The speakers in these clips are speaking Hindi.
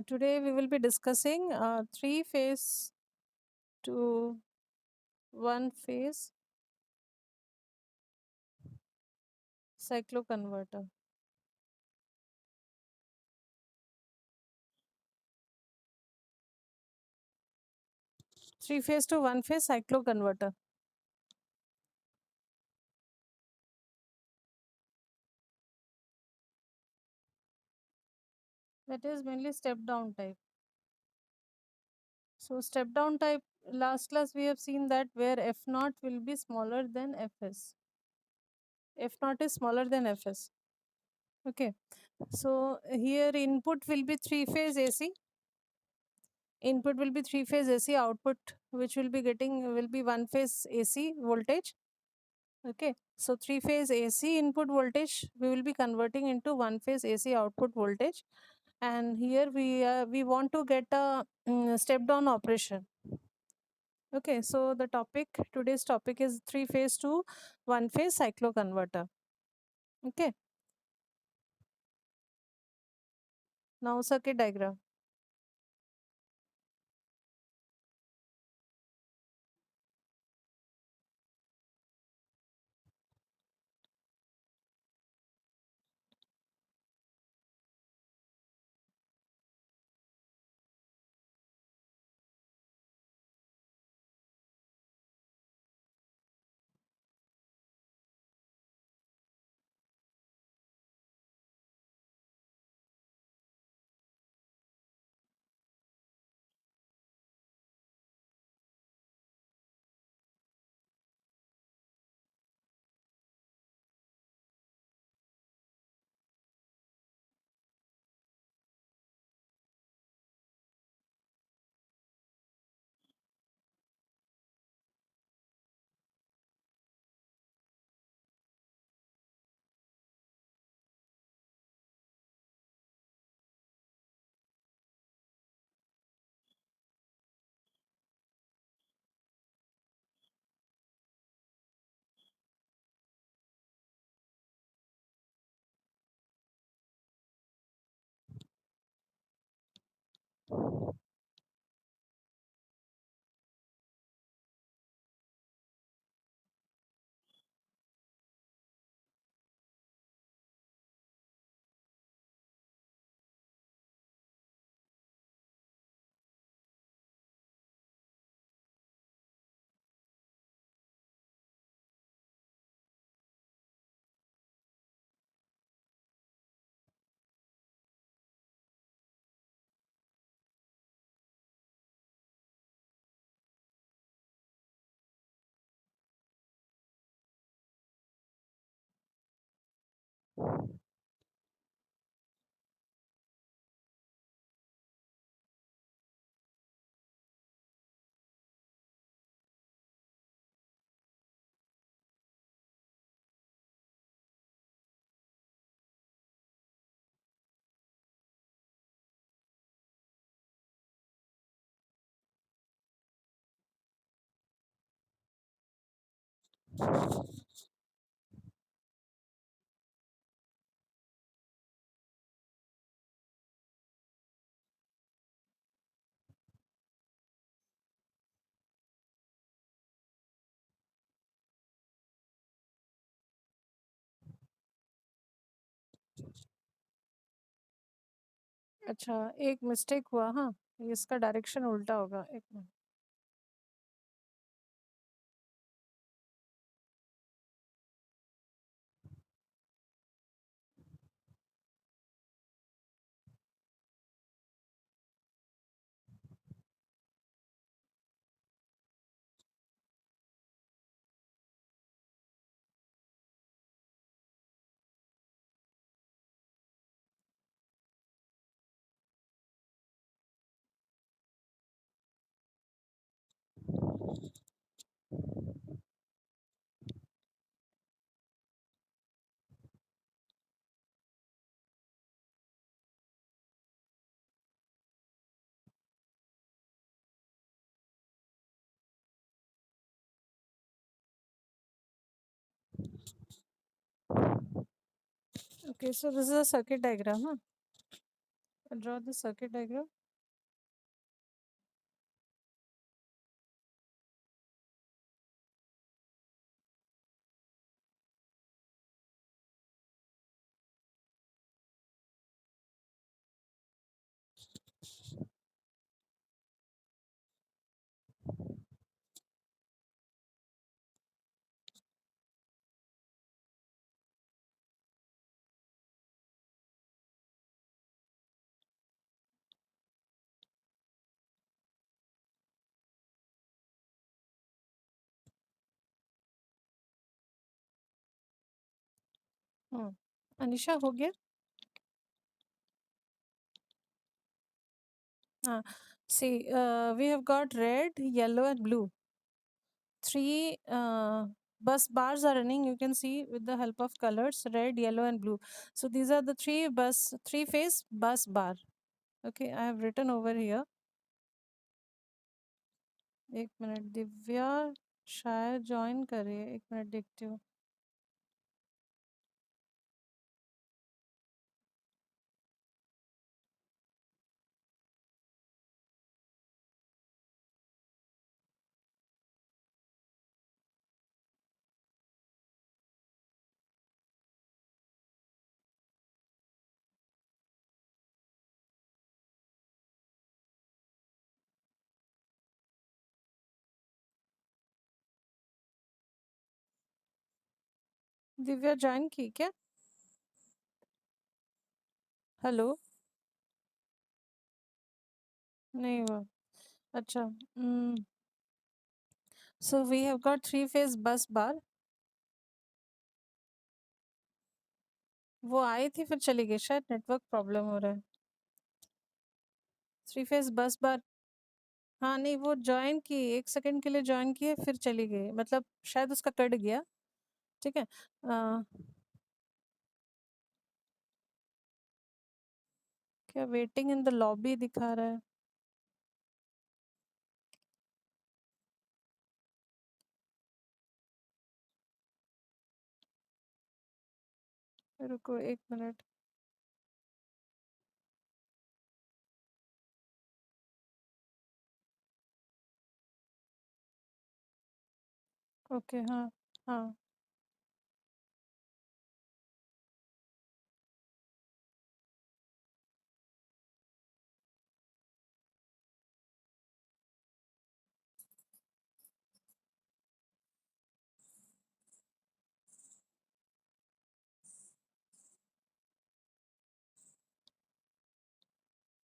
Today we will be discussing three phase to one phase cycloconverter. Three phase to one phase cycloconverter. That is mainly step down type. So step down type, last class we have seen that where F naught will be smaller than Fs. F naught is smaller than Fs. Okay. So here input will be three phase AC. Input will be three phase AC. Output which will be getting will be one phase AC voltage. Okay, so three phase AC input voltage we will be converting into one phase AC output voltage, and here we want to get a step down operation. Okay, so the topic, today's topic is three phase to one phase cycloconverter. Okay, now circuit diagram. अच्छा, एक मिस्टेक हुआ, हाँ, इसका डायरेक्शन उल्टा होगा, एक minute. Okay, so this is a circuit diagram, huh? Draw the circuit diagram. Hmm. Anisha हो गया? हाँ. See, we have got red, yellow, and blue. Three bus bars are running. You can see with the help of colors: red, yellow, and blue. So these are the three-phase bus bar. Okay, I have written over here. एक मिनट, दिव्या शायद ज्वाइन करे, एक मिनट देखती हूँ. दिव्या ज्वाइन की क्या? हेलो, नहीं हुआ. अच्छा. So we have got three-phase bus bar. वो आई थी फिर चली गई, शायद नेटवर्क प्रॉब्लम हो रहा है. थ्री-फेज बस बार. हाँ, नहीं वो जॉइन की, 1 सेकंड के लिए जॉइन की है, फिर चली गई. मतलब शायद उसका कट गया. ठीक है. क्या वेटिंग इन द लॉबी दिखा रहा है? रुको 1 मिनट. ओके, हाँ, हाँ.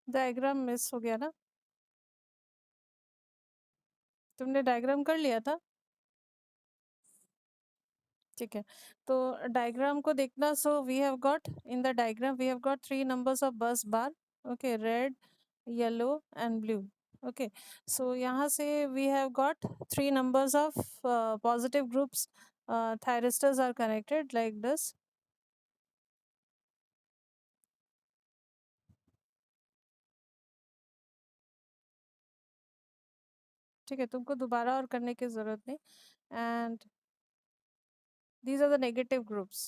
डायग्राम मिस हो गया ना? तुमने डायग्राम कर लिया था? ठीक है. तो डायग्राम को देखना. So we have got in the diagram we have got 3 numbers of bus bar. Okay, red, yellow and blue. Okay, so यहाँ से we have got 3 numbers of positive groups. Thyristors are connected like this. ठीक है, तुमको दोबारा और करने की जरूरत नहीं. And these are the negative groups.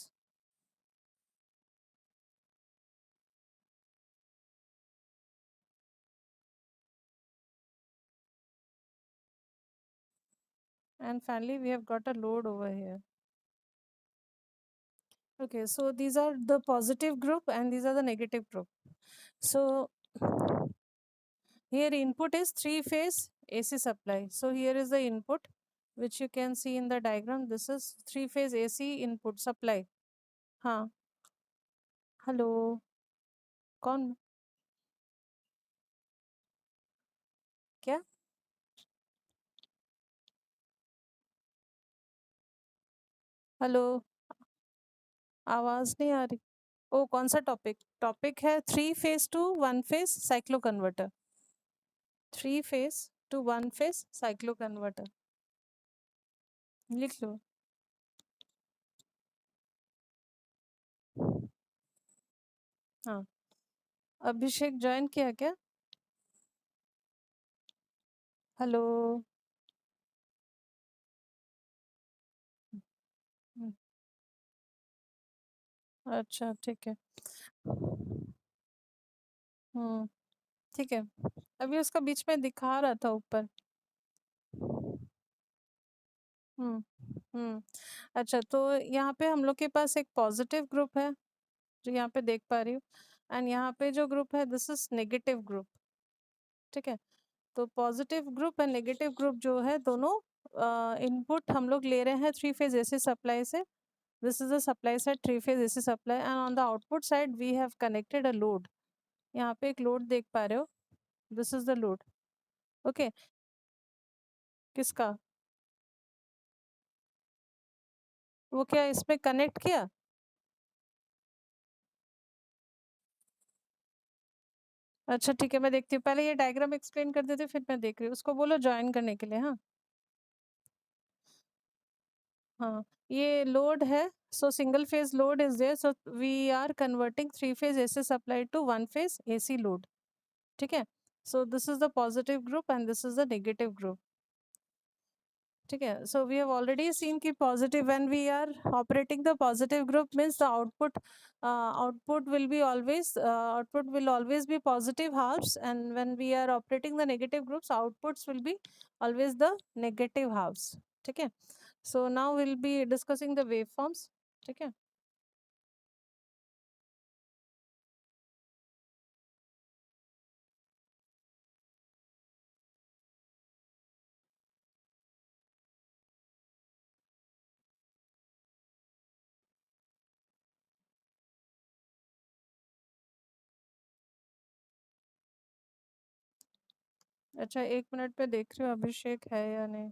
And finally we have got a load over here. Okay, so these are the positive group and these are the negative group. So here input is three-phase AC supply. So here is the input which you can see in the diagram. This is three-phase AC input supply. हाँ, हेलो, कौन? क्या? हेलो, आवाज नहीं आ रही. ओ, कौन सा टॉपिक? टॉपिक है three phase two one phase cyclo converter. Three phase two one phase cyclo converter लिख लो. हाँ, अभिषेक ज्वाइन किया क्या? हेलो. अच्छा ठीक है। हम्म। ठीक है। अभी उसका बीच में दिखा रहा था ऊपर। हम्म। हम्म। अच्छा, तो यहाँ पे हम लोग के पास एक पॉजिटिव ग्रुप है जो यहाँ पे देख पा रही हूँ, एंड यहाँ पे जो ग्रुप है दिस इज नेगेटिव ग्रुप। ठीक है। तो positive group and negative group जो है दोनों इनपुट हम लोग ले रहे हैं थ्री फेज एसी सप्लाई से। This is a supply side three phase AC supply, and on the output side we have connected a load. यहाँ पे एक लोड देख पा रहे हो, this is the load. Okay. किसका? वो क्या इसमें कनेक्ट किया? अच्छा ठीक है, मैं देखती हूँ, पहले ये डायग्राम एक्सप्लेन कर देते फिर मैं देख रही हूँ, उसको बोलो ज्वाइन करने के लिए। हाँ। हाँ, ये लोड है। So single phase load is there, so we are converting three phase AC supply to one phase AC load. ठीक है। So this is the positive group and this is the negative group. ठीक है। So we have already seen कि positive, when we are operating the positive group means the output will always be positive halves, and when we are operating the negative groups outputs will be always the negative halves. ठीक है। So now we'll be discussing the waveforms. ठीक है। अच्छा, 1 मिनट पे देख रही हूँ अभिषेक है या नहीं।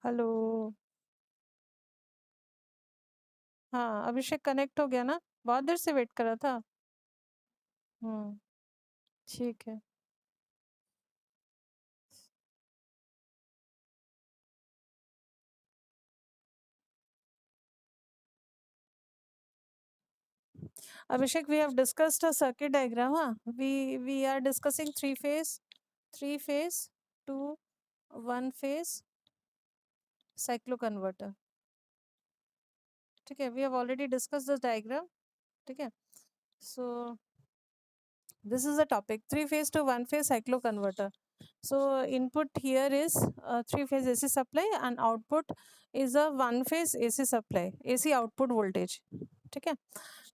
हेलो। हाँ, अभिषेक कनेक्ट हो गया ना? बहुत देर से वेट कर रहा था। हम्म। ठीक है। Abhishek, we have discussed a circuit diagram. Huh? We are discussing three phase to one phase cycloconverter. ठीक है, we have already discussed this diagram. ठीक है। So this is the topic, three phase to one phase cycloconverter. So input here is a three phase AC supply and output is a one phase AC supply, AC output voltage. ठीक है।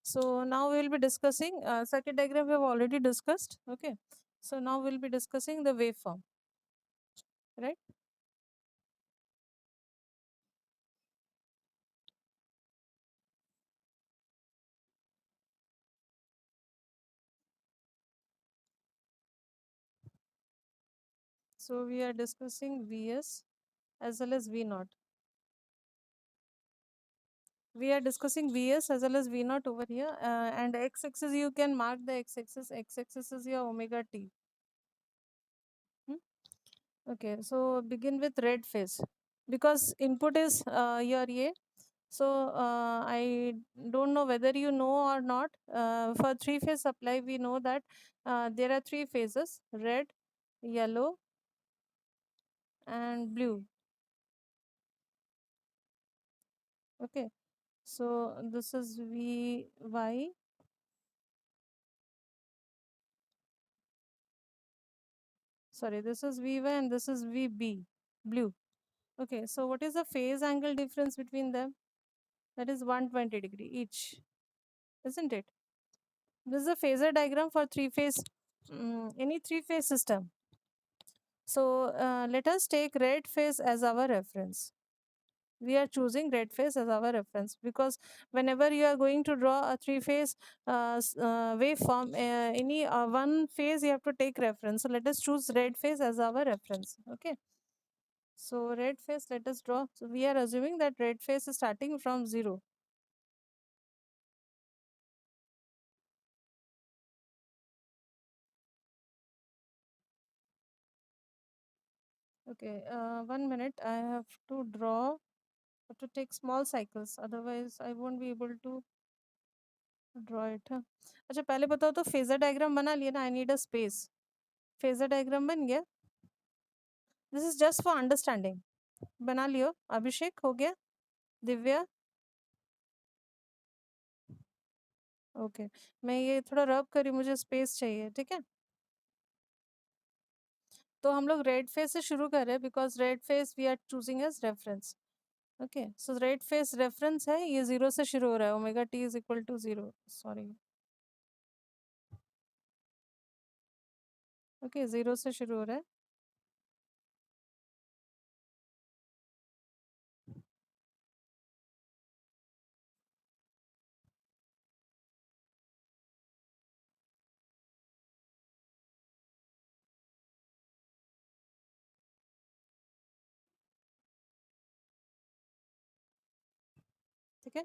So now we will be discussing circuit diagram we have already discussed. Okay. So now we'll be discussing the waveform, right? So we are discussing Vs as well as V naught. We are discussing Vs as well as V naught over here, and x-axis you can mark the x-axis. X-axis is your omega t. Hmm? Okay, so begin with red phase because input is your A. So I don't know whether you know or not. For three phase supply, we know that there are three phases: red, yellow, and blue. Okay, so this is VY. Sorry, this is VY and this is VB, blue. Okay, so what is the phase angle difference between them? That is 120 degree each, isn't it? This is a phasor diagram for three phase, any three phase system. So let us take red phase as our reference. We are choosing red phase as our reference because whenever you are going to draw a three phase waveform, any one phase you have to take reference. So let us choose red phase as our reference. Okay. So red phase, let us draw. So we are assuming that red phase is starting from 0. Okay, 1 minute. I have to draw, have to take small cycles, otherwise I won't be able to draw it. हाँ. अच्छा पहले बताओ तो फेजर डायग्राम बना लिया ना? I need a space. Phasor diagram बन गया? This is just for understanding. बना लियो. अभिषेक हो गया? दिव्या? ओके. मैं ये थोड़ा रब करी, मुझे स्पेस चाहिए. ठीक है, तो हम लोग रेड फेस से शुरू कर रहे हैं because red phase we are choosing as reference. Okay, so red phase reference है, ये 0 से शुरू हो रहा है. Omega t is equal to 0. Sorry. Okay, 0 से शुरू हो रहा है. ठीक है,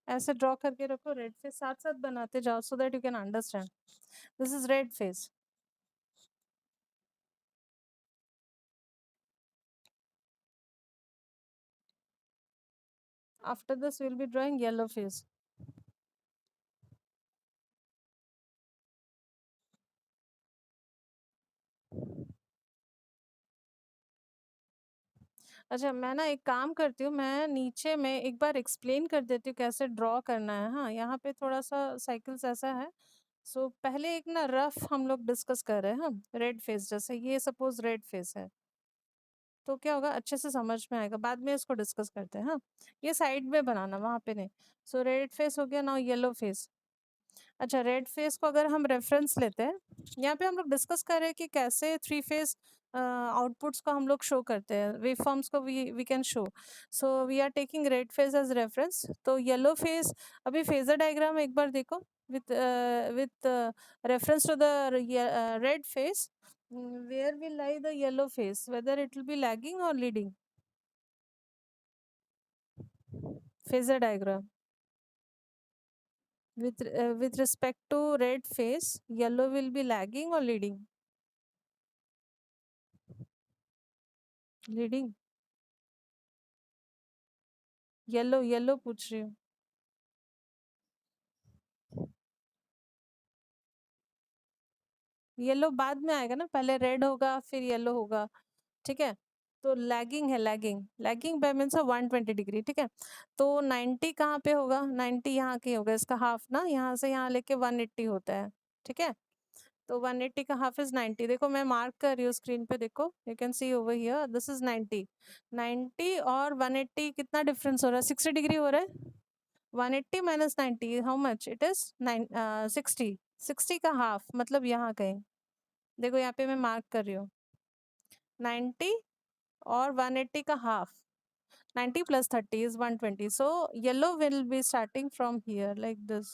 ऐसे ड्रॉ करके रखो. रेड फेस साथ साथ बनाते जाओ so that you can understand. This is red phase. After this we will be drawing yellow phase. अच्छा, मैं ना एक काम करती हूँ, मैं नीचे में एक बार एक्सप्लेन कर देती हूँ कैसे ड्रॉ करना है. हाँ, यहाँ पे थोड़ा सा साइकिल्स ऐसा है. सो पहले एक ना रफ हम लोग डिस्कस कर रहे हैं. हम रेड फेस, जैसे ये सपोज रेड फेस है, तो क्या होगा अच्छे से समझ में आएगा. बाद में इसको डिस्कस करते हैं. हाँ, ये साइड में बनाना, वहाँ पे नहीं. सो रेड फेस हो गया. Now yellow phase. अच्छा, रेड फेस को अगर हम रेफरेंस लेते हैं, यहाँ पे हम लोग डिस्कस कर रहे हैं कि कैसे थ्री फेस आउटपुट्स को हम लोग शो करते हैं, वेव फॉर्म्स को we can show. So we are taking red phase as reference. तो येलो फेस, अभी फेजर डायग्राम एक बार देखो with reference to the red face. Where will lie the yellow face, whether it will be lagging or leading? Phasor diagram. With respect to red face, yellow will be lagging or leading? Leading. Yellow yellow पूछ रही हूँ. येलो बाद में आएगा ना, पहले रेड होगा फिर येलो होगा. ठीक है, तो लैगिंग है. Lagging lagging bye means 120 degree. ठीक है, तो 90 कहाँ पे होगा? 90 यहाँ के होगा, इसका हाफ ना, यहाँ से यहाँ लेके 180 होता है. ठीक है, तो 180 का हाफ इज 90. देखो मैं मार्क कर रही हूँ स्क्रीन पे, देखो you can see over here, this is 90. 90 और 180 कितना डिफरेंस हो रहा है? 60 डिग्री हो रहा है. 180 minus 90 how much it is? 60. 60 का हाफ मतलब यहाँ कहीं. देखो यहाँ पे मैं मार्क कर रही हूँ. 90 और 180 का half. 90 plus 30 is 120. So yellow will be starting from here like this.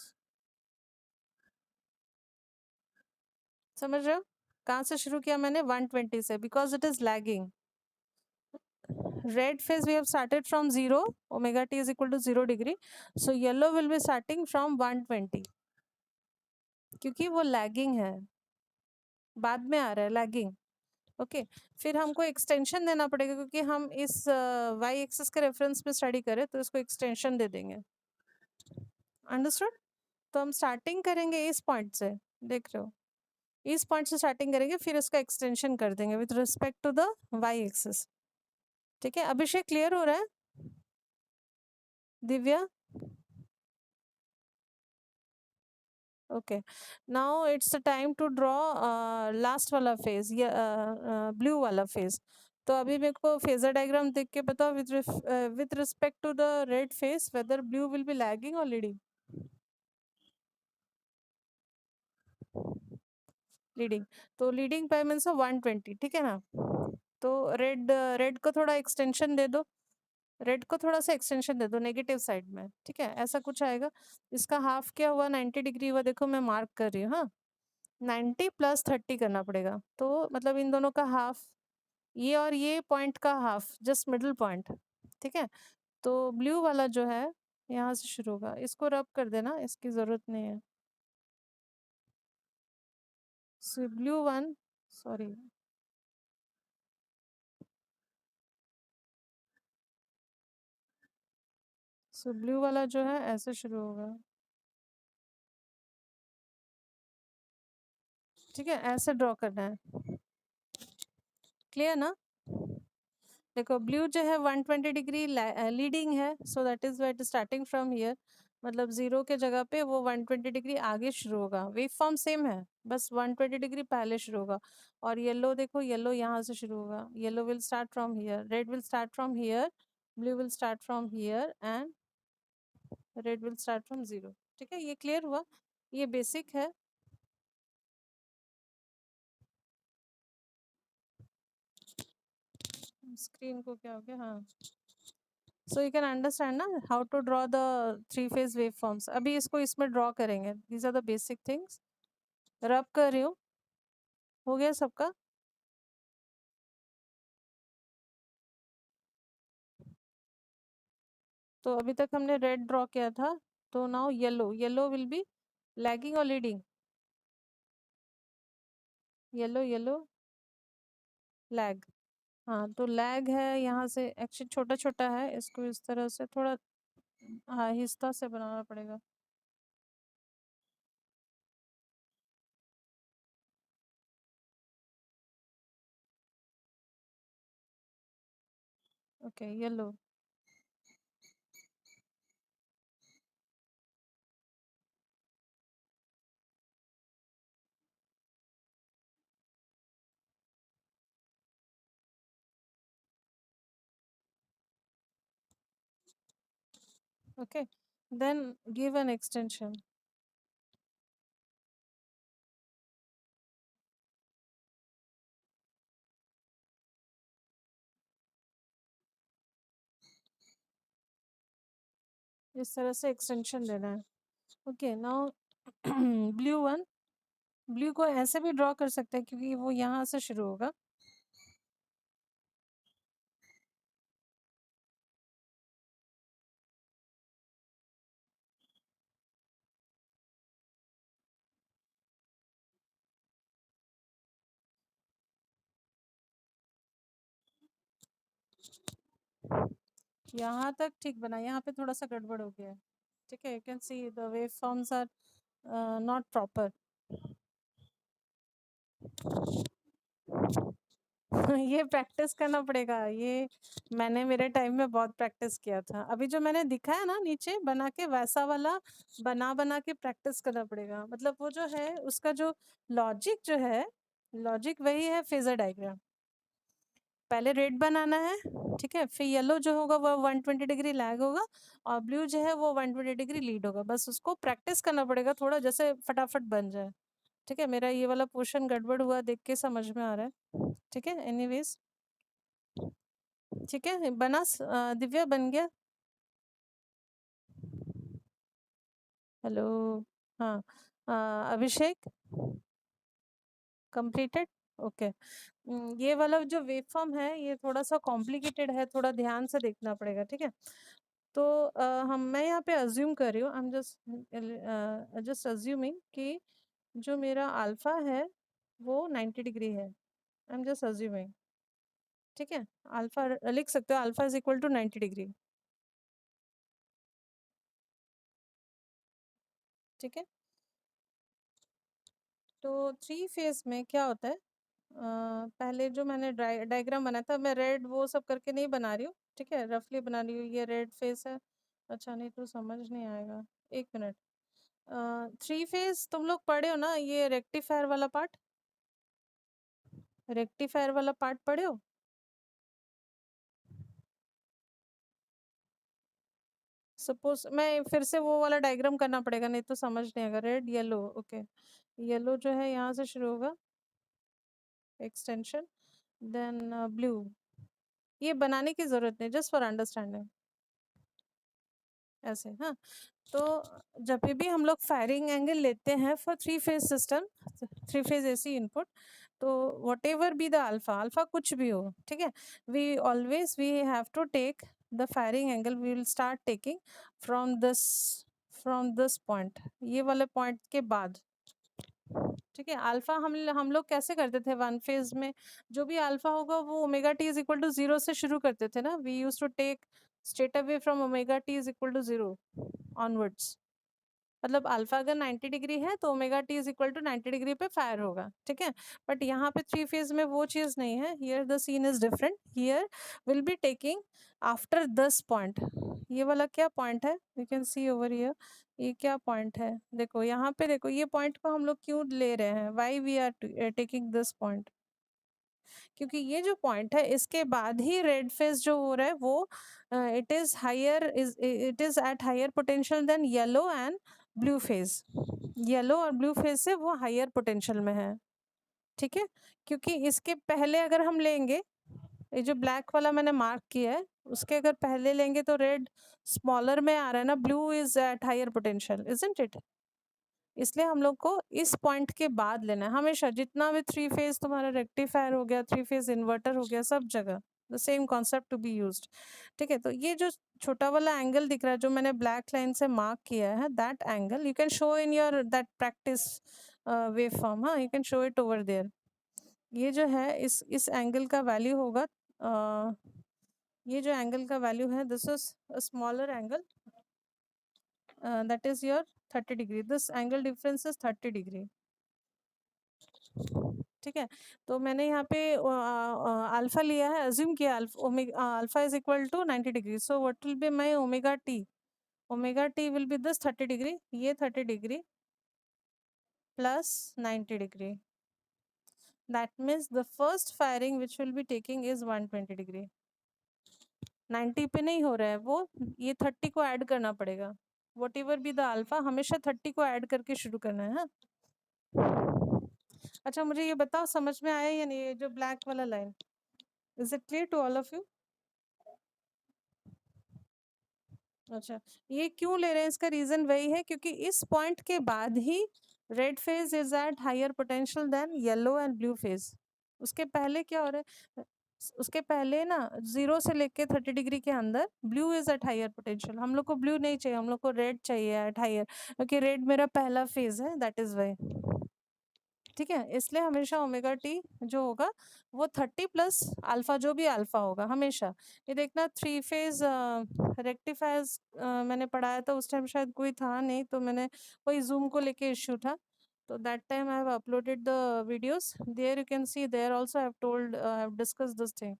समझ रहे हो? कहाँ से शुरू किया मैंने? 120 से, because it is lagging. Red phase we have started from 0, omega t is equal to 0 degree. So yellow will be starting from 120, क्योंकि वो lagging है, बाद में आ रहा है lagging. ओके, फिर हमको एक्सटेंशन देना पड़ेगा, क्योंकि हम इस वाई एक्सिस के रेफरेंस में स्टडी करें तो इसको एक्सटेंशन दे देंगे. अंडरस्टूड? तो हम स्टार्टिंग करेंगे इस पॉइंट से, देख रहे हो, इस पॉइंट से स्टार्टिंग करेंगे, फिर इसका एक्सटेंशन कर देंगे with respect to the Y axis. ठीक है, अभिषेक क्लियर हो रहा है? Divya? Okay, now it's the time to draw last वाला फेज, ब्लू वाला फेज. तो अभी मेरे को फेजर डायग्राम देख के बताओ with respect to the red phase whether blue will be lagging और लीडिंग. लीडिंग. तो लीडिंग बाय मीन्स 120. ठीक है ना? तो रेड रेड को थोड़ा एक्सटेंशन दे दो. रेड को थोड़ा सा एक्सटेंशन दे दो नेगेटिव साइड में. ठीक है, ऐसा कुछ आएगा. इसका हाफ क्या हुआ? 90 डिग्री हुआ. देखो मैं मार्क कर रही हूँ. हाँ, 90 प्लस 30 करना पड़ेगा, तो मतलब इन दोनों का हाफ, ये और ये पॉइंट का हाफ, जस्ट मिडिल पॉइंट. ठीक है, तो ब्लू वाला जो है यहाँ से शुरू होगा. इसको रब कर देना, इसकी जरूरत नहीं है. सो ब्लू वन, सॉरी, सो ब्लू वाला जो है ऐसे शुरू होगा, ठीक है, ऐसे ड्रॉ करना है, क्लियर ना? देखो ब्लू जो है 120 डिग्री लीडिंग है, so that is wait starting from here, मतलब 0 के जगह पे वो 120 डिग्री आगे शुरू होगा, वेव फॉर्म सेम है, बस 120 डिग्री पहले शुरू होगा। और येलो देखो, येलो यहाँ से शुरू होगा, yellow will start from here, red will start from here, blue will start from here and red will start from 0। ठीक है, ये क्लियर हुआ, ये बेसिक है। स्क्रीन को क्या हो गया, हाँ। सो यू कैन अंडरस्टैंड ना how to draw the 3 phase wave forms. अभी इसको इसमें ड्रॉ करेंगे, these are the basic things. Rub कर रही हूँ, हो गया सबका? तो अभी तक हमने रेड ड्रॉ किया था, तो now yellow, yellow will be lagging और लीडिंग, येलो येलो लैग। हाँ, तो लैग है यहाँ से, एक्चुअली छोटा छोटा है, इसको इस तरह से थोड़ा आहिस्ता से बनाना पड़ेगा। Okay, yellow, okay, then give an extension. इस तरह से एक्सटेंशन देना है। Okay, now blue one, blue को ऐसे भी ड्रॉ कर सकते हैं क्योंकि वो यहाँ से शुरू होगा। यहाँ तक ठीक बना, यहाँ पे थोड़ा सा गड़बड़ हो गया है। ठीक है, you can see the wave forms are not proper. ये प्रैक्टिस करना पड़ेगा, ये मैंने मेरे टाइम में बहुत प्रैक्टिस किया था। अभी जो मैंने दिखाया ना नीचे बना के, वैसा वाला बना बना के प्रैक्टिस करना पड़ेगा। मतलब वो जो है उसका जो लॉजिक जो है, लॉजिक वही है फेजर डायग्राम। पहले रेड बनाना है, ठीक है, फिर येलो जो होगा वो 120 डिग्री लैग होगा, और ब्लू जो है वो 120 डिग्री लीड होगा। बस उसको प्रैक्टिस करना पड़ेगा थोड़ा, जैसे फटाफट बन जाए। ठीक है, मेरा ये वाला पोर्शन गड़बड़ हुआ देख के समझ में आ रहा है। ठीक है, एनीवेज, ठीक है, बना दिव्या बन गया? हेलो, हाँ, अभिषेक कंप्लीटेड, ओके। ये वाला जो वेव फॉर्म है ये थोड़ा सा कॉम्प्लिकेटेड है, थोड़ा ध्यान से देखना पड़ेगा। ठीक है, तो मैं यहाँ पे अज्यूम कर रही हूँ, आई एम जस्ट अज्यूमिंग कि जो मेरा अल्फा है वो 90 डिग्री है। आई एम जस्ट अज्यूमिंग, ठीक है, अल्फा लिख सकते हो, alpha is equal to 90 degree. ठीक है, तो 3 फेज में क्या होता है, पहले जो मैंने डायग्राम बनाया था, मैं रेड वो सब करके नहीं बना रही हूँ, ठीक है, रफली बना रही हूँ। ये रेड फेस है, अच्छा नहीं तो समझ नहीं आएगा, 1 मिनट। 3 फेज तुम लोग पढ़े हो ना, ये रेक्टिफायर वाला पार्ट, रेक्टिफायर वाला पार्ट पढ़े हो? सपोज मैं फिर से वो वाला डायग्राम करना पड़ेगा, नहीं तो समझ नहीं आएगा। रेड येलो, ओके, येलो जो है यहाँ से शुरू होगा, एक्सटेंशन, देन ब्लू। ये बनाने की जरूरत नहीं, जस्ट फॉर अंडरस्टैंडिंग, ऐसे, हाँ। तो जब भी हम लोग फायरिंग एंगल लेते हैं for 3 phase system, 3 phase AC input, तो whatever be the alpha, alpha कुछ भी हो, ठीक है, we have to take the firing angle, we will start taking from this, from this point, ये वाले पॉइंट के बाद, ठीक है। अल्फा हम लोग कैसे करते थे वन फेज में, जो भी अल्फा होगा वो omega t is equal to 0 से शुरू करते थे ना, we use to take straight away from omega t is equal to 0 onwards. मतलब अल्फा अगर 90 डिग्री है तो omega t is equal to 90 degree पे फायर होगा, ठीक है। बट यहाँ पे थ्री फेज में वो चीज नहीं है, here the scene is different. Here will be taking after 10 point. ये वाला क्या पॉइंट है, you can see over here, ये क्या पॉइंट है, देखो यहाँ पे, देखो ये पॉइंट को हम लोग क्यों ले रहे हैं, why we are taking this point, क्योंकि ये जो पॉइंट है इसके बाद ही रेड फेज जो हो रहा है वो it is higher, it is at higher potential then yellow and blue phase. Yellow और ब्लू फेज से वो हायर पोटेंशियल में है, ठीक है। क्योंकि इसके पहले अगर हम लेंगे, ये जो ब्लैक वाला मैंने मार्क किया है उसके अगर पहले लेंगे तो रेड स्मॉलर में आ रहा है ना, blue is at higher potential, isn't it. इसलिए हम लोग को इस पॉइंट के बाद लेना है हमेशा, जितना भी थ्री फेज तुम्हारा रेक्टिफायर हो गया, थ्री फेज इन्वर्टर हो गया, सब जगह the same concept to be used, ठीक है। तो ये जो छोटा वाला एंगल दिख रहा है जो मैंने ब्लैक लाइन से मार्क किया है, that angle you can show in your that practice wave form, हाँ you can show it over there. ये जो है इस एंगल का वैल्यू होगा, ये जो एंगल का वैल्यू है, this is a smaller angle, that is your 30 degree, this angle difference is 30 degree, ठीक है। तो मैंने यहाँ पे अल्फा लिया है, अज्यूम किया alpha is equal to 90 degree, so what will be my omega t, omega t will be this 30 degree, ये 30 degree plus 90 degree, that means the first firing which will be taking is 120 degree. 90 पे नहीं हो रहा है वो, ये 30 को ऐड करना पड़ेगा, what ever be the alpha हमेशा 30 को ऐड करके शुरू करना है, हाँ। अच्छा मुझे ये बताओ समझ में आया या नहीं, ये जो ब्लैक वाला line, is it clear to all of you? अच्छा, ये क्यों ले रहे हैं, इसका रीजन वही है क्योंकि इस पॉइंट के बाद ही red phase is at higher potential then yellow and blue phase. उसके पहले क्या हो रहा है, उसके पहले ना 0 से लेके 30 डिग्री के अंदर blue is at higher potential, हम लोग को ब्लू नहीं चाहिए, हम लोग को रेड चाहिए एट हायर, क्योंकि रेड मेरा पहला फेज है, दैट इज वाई, ठीक है। इसलिए हमेशा ओमेगा टी जो होगा वो 30 प्लस अल्फा, जो भी अल्फा होगा हमेशा। ये देखना थ्री फेज रेक्टिफायर्स मैंने पढ़ाया था उस टाइम शायद कोई था नहीं, तो मैंने कोई जूम को लेके इश्यू था, तो that time I have uploaded the videos there, you can see there also I have told, I have discussed this thing,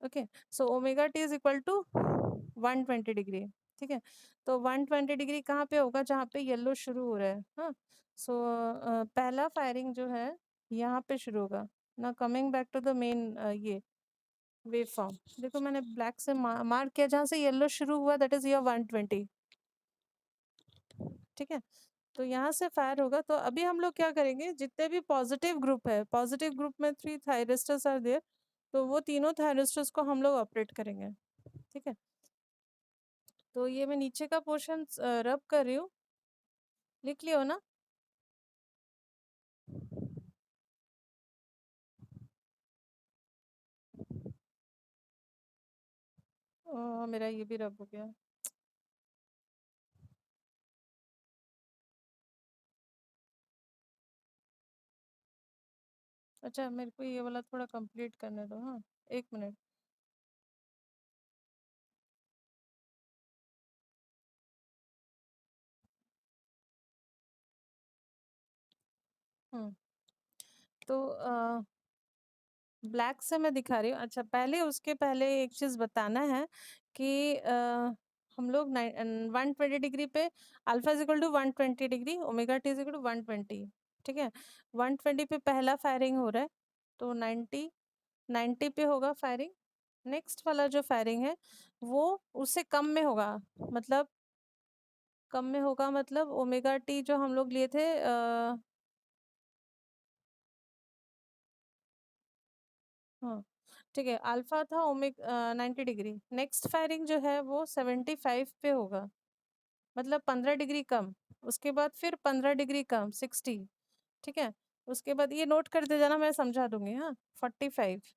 okay. So omega t is equal to 120 degree, ठीक है। तो 120 डिग्री कहाँ पे होगा, जहाँ पे येलो शुरू हो रहा है, हाँ। सो पहला फायरिंग जो है यहाँ पे शुरू होगा ना, coming back to the main ये वेव फॉर्म, देखो मैंने ब्लैक से मार्क किया, जहाँ से येलो शुरू हुआ दैट इज योर 120, ठीक है। तो यहाँ से फायर होगा, तो अभी हम लोग क्या करेंगे, जितने भी पॉजिटिव ग्रुप है, पॉजिटिव ग्रुप में 3 थायरिस्टर्स आर देयर, तो वो तीनों थायरिस्टर्स को हम लोग ऑपरेट करेंगे, ठीक है। तो ये मैं नीचे का पोर्शन रब कर रही हूँ, लिख लियो ना। मेरा ये भी रब हो गया। अच्छा मेरे को ये वाला थोड़ा कंप्लीट करने दो, हाँ, एक मिनट। हम्म। तो ब्लैक से मैं दिखा रही हूँ, अच्छा पहले उसके पहले एक चीज बताना है कि हम लोग 120 डिग्री पे alpha is equal to 120 degree, omega t is equal to 120, ठीक है। 120 पे पहला फायरिंग हो रहा है, तो 90 पे होगा फायरिंग, नेक्स्ट वाला जो फायरिंग है वो उससे कम में होगा, मतलब कम में होगा, मतलब ओमेगा टी जो हम लोग लिए थे हाँ ठीक है, अल्फा था ओमेगा 90 डिग्री, नेक्स्ट फायरिंग जो है वो 75 पे होगा, मतलब 15 डिग्री कम, उसके बाद फिर 15 डिग्री कम 60, ठीक है। उसके बाद ये नोट करते जाना, मैं समझा दूंगी, हाँ। 45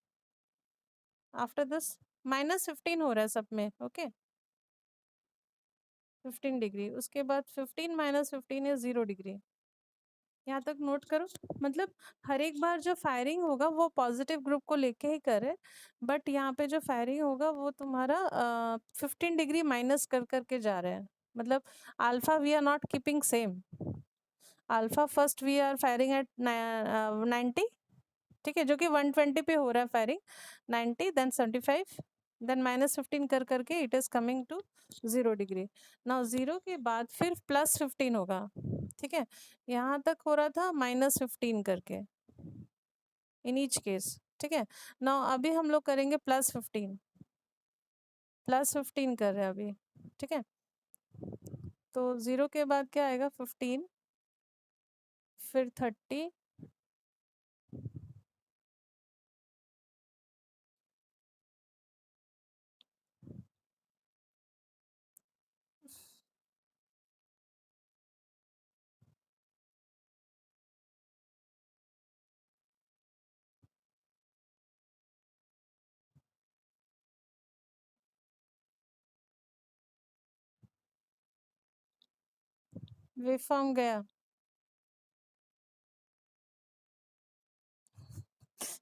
आफ्टर दिस -15 हो रहा है सब में, ओके। 15 डिग्री, उसके बाद 15 -15 इज 0 डिग्री, यहाँ तक नोट करो। मतलब हर एक बार जो फायरिंग होगा वो पॉजिटिव ग्रुप को लेके ही करे, बट यहाँ पे जो फायरिंग होगा वो तुम्हारा 15 डिग्री माइनस कर करके जा रहे हैं। मतलब alpha we are not keeping same. Alpha first we are firing at 90, ठीक है, जो कि 120 पे हो रहा है फायरिंग, 90 देन 75 देन -15 कर करके it is coming to 0 degree. Now 0 के बाद फिर +15 होगा, ठीक है, यहाँ तक हो रहा था -15 करके इन ईच केस, ठीक है। नाउ अभी हम लोग करेंगे +15 कर रहे हैं अभी, ठीक है। तो 0 के बाद क्या आएगा, 15, फिर 30, वेवफॉर्म गया।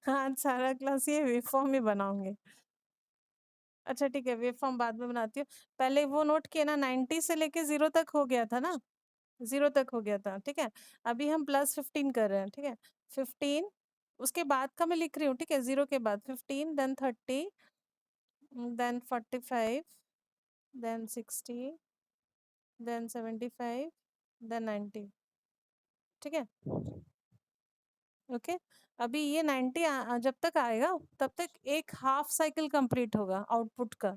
हाँ, सारा क्लास ये वेवफॉर्म ही बनाऊंगे। अच्छा ठीक है, वेव फॉर्म बाद में बनाती हूँ। पहले वो नोट किया ना, 90 से लेके 0 तक हो गया था ना, 0 तक हो गया था, ठीक है। अभी हम +15 कर रहे हैं, ठीक है। 15 उसके बाद का मैं लिख रही हूँ, ठीक है, 0 के बाद 15 then 30 then 45 then 60 then 75 then 90, ठीक है। ओके, अभी ये 90 जब तक आएगा तब तक एक हाफ साइकिल कंप्लीट होगा आउटपुट का।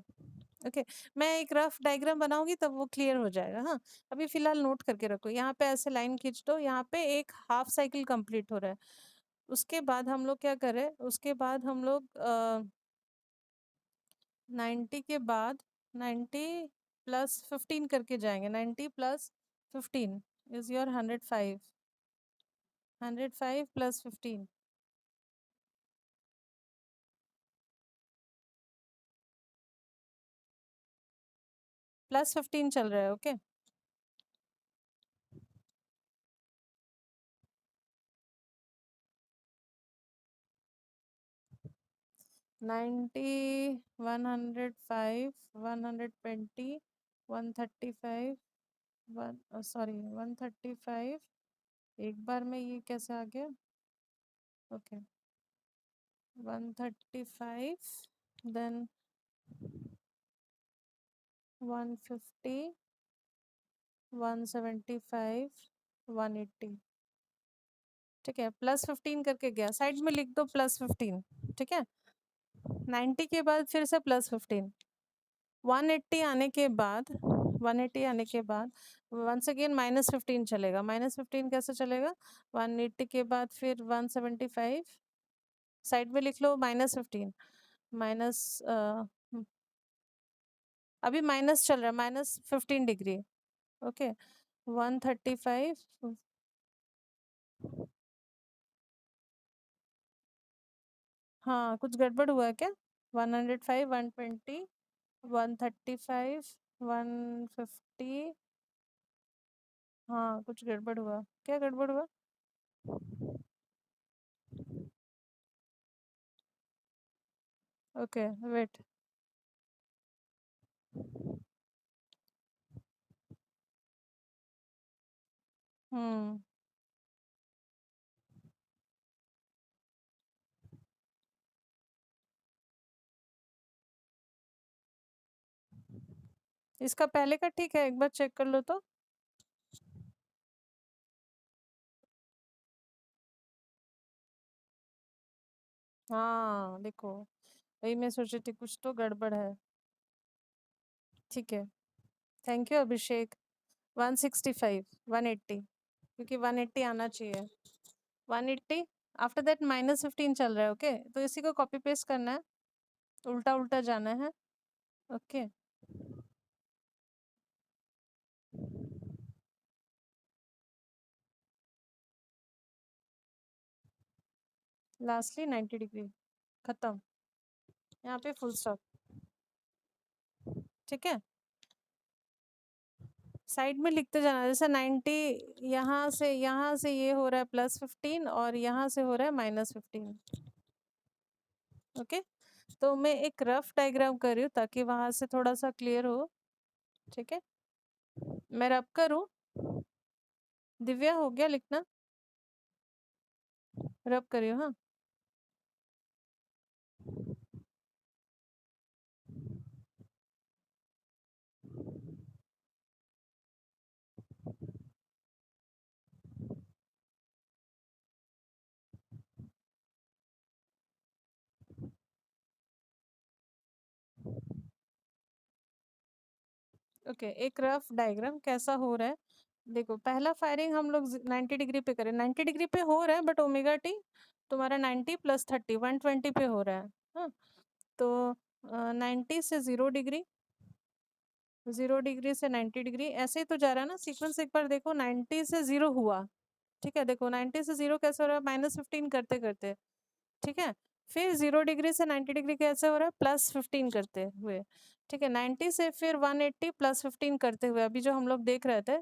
ओके, मैं एक रफ डायग्राम बनाऊंगी तब वो क्लियर हो जाएगा। हाँ, अभी फिलहाल नोट करके रखो, यहाँ पे ऐसे लाइन खींच दो, यहाँ पे एक हाफ साइकिल कंप्लीट हो रहा है। उसके बाद हम लोग क्या करें, उसके बाद हम लोग 90 के बाद 90 +15 करके जाएंगे। 90 +15 इज योर 105, 105 +15 +15 चल रहा है। ओके, 90, 105, 120, 135, सॉरी 135, एक बार में ये कैसे आ गया, ओके 135 देन 150, 175, 180, ठीक है। +15 करके गया, साइड में लिख दो +15, ठीक है। 90 के बाद फिर से +15, 180 आने के बाद, 180 आने के बाद वंस अगेन -15 चलेगा। -15 कैसे चलेगा, 180 के बाद फिर 175, साइड में लिख लो -15 माइनस, अभी माइनस चल रहा है, -15 डिग्री। ओके, 135, हाँ कुछ गड़बड़ हुआ है क्या, 105, 120, 135, 150, हाँ कुछ गड़बड़ हुआ, क्या गड़बड़ हुआ, ओके वेट, हम्म, इसका पहले का ठीक है, एक बार चेक कर लो तो। हाँ देखो, वही मैं सोच रही थी कुछ तो गड़बड़ है, ठीक है। थैंक यू अभिषेक। 165, 180, क्योंकि 180 आना चाहिए, 180, आफ्टर दैट -15 चल रहा है। ओके, तो इसी को कॉपी पेस्ट करना है, उल्टा उल्टा जाना है। ओके, लास्टली 90 डिग्री, खत्म, यहाँ पे फुल स्टॉप, ठीक है। साइड में लिखते जाना, जैसे 90 यहाँ से ये हो रहा है +15 और यहाँ से हो रहा है -15। ओके, तो मैं एक रफ डायग्राम कर रही हूँ ताकि वहां से थोड़ा सा क्लियर हो। ठीक है, मैं रब करूँ? दिव्या हो गया लिखना? रब करियो हाँ। ओके, एक रफ डायग्राम कैसा हो रहा है। देखो, पहला फायरिंग हम लोग 90 डिग्री पे करें, 90 डिग्री पे हो रहा है, बट ओमेगा टी तुम्हारा 90 + 30 120 पे हो रहा है। हाँ, तो 90 से 0 डिग्री, 0 डिग्री से 90 डिग्री, ऐसे ही तो जा रहा है ना सीक्वेंस। एक बार देखो, 90 से 0 हुआ। ठीक है, देखो 90 से 0 कैसे हो रहा है, -15 करते करते। ठीक है, फिर 0 डिग्री से 90 डिग्री कैसे हो रहा है, +15 करते हुए। ठीक है, 90 से फिर 180 +15 करते हुए, अभी जो हम लोग देख रहे थे।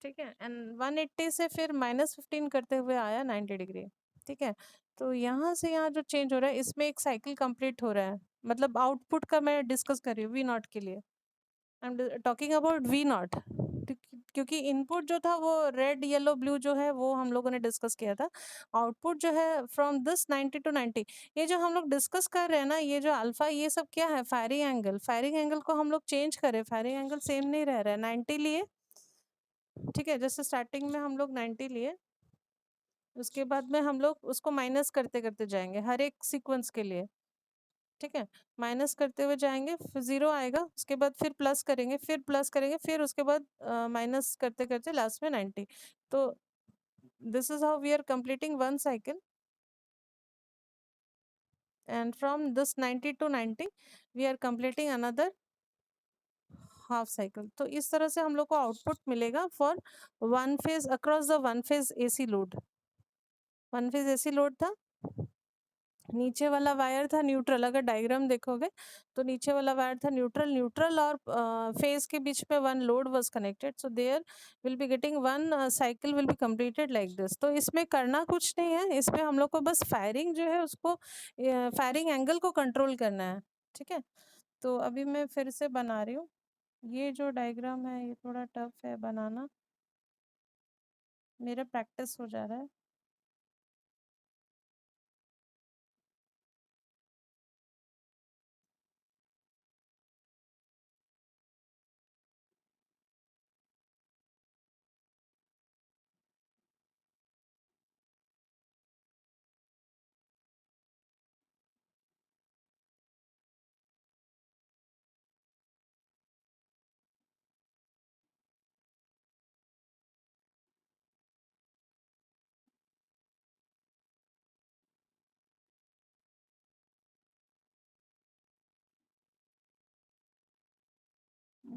ठीक है, एंड 180 से फिर -15 करते हुए आया 90 डिग्री। ठीक है, तो यहाँ से यहाँ जो चेंज हो रहा है, इसमें एक साइकिल कंप्लीट हो रहा है। मतलब आउटपुट का मैं डिस्कस कर रही हूँ, V0 के लिए। I am talking about V0, क्योंकि इनपुट जो था वो रेड येलो ब्लू जो है वो हम लोगों ने डिस्कस किया था। आउटपुट जो है फ्रॉम दिस 90 to 90, ये जो हम लोग डिस्कस कर रहे हैं ना, ये जो अल्फा ये सब क्या है, फायरिंग एंगल। फायरिंग एंगल को हम लोग चेंज करें, फायरिंग एंगल सेम नहीं रह रहा है, 90 लिए। ठीक है, जैसे स्टार्टिंग में हम लोग 90 लिए, उसके बाद में हम लोग उसको माइनस करते करते जाएंगे हर एक सीक्वेंस के लिए। ठीक है, माइनस करते हुए जाएंगे, फिर 0 आएगा, उसके बाद फिर प्लस करेंगे, फिर प्लस करेंगे, फिर उसके बाद माइनस करते करते लास्ट में 90। तो this is how we are completing one cycle, and from this 90 to 90 we are completing another half cycle. तो इस तरह से हम लोग को आउटपुट मिलेगा for one phase across the one phase AC load. One phase AC load था, नीचे वाला वायर था न्यूट्रल। अगर डायग्राम देखोगे तो नीचे वाला वायर था न्यूट्रल, न्यूट्रल और फेज के बीच में one load was connected, so there will be getting one cycle will be completed like this. तो इसमें करना कुछ नहीं है, इसमें हम लोग को बस फायरिंग जो है उसको, फायरिंग एंगल को कंट्रोल करना है। ठीक है, तो अभी मैं फिर से बना रही हूँ। ये जो डायग्राम है ये थोड़ा टफ है बनाना, मेरा प्रैक्टिस हो जा रहा है।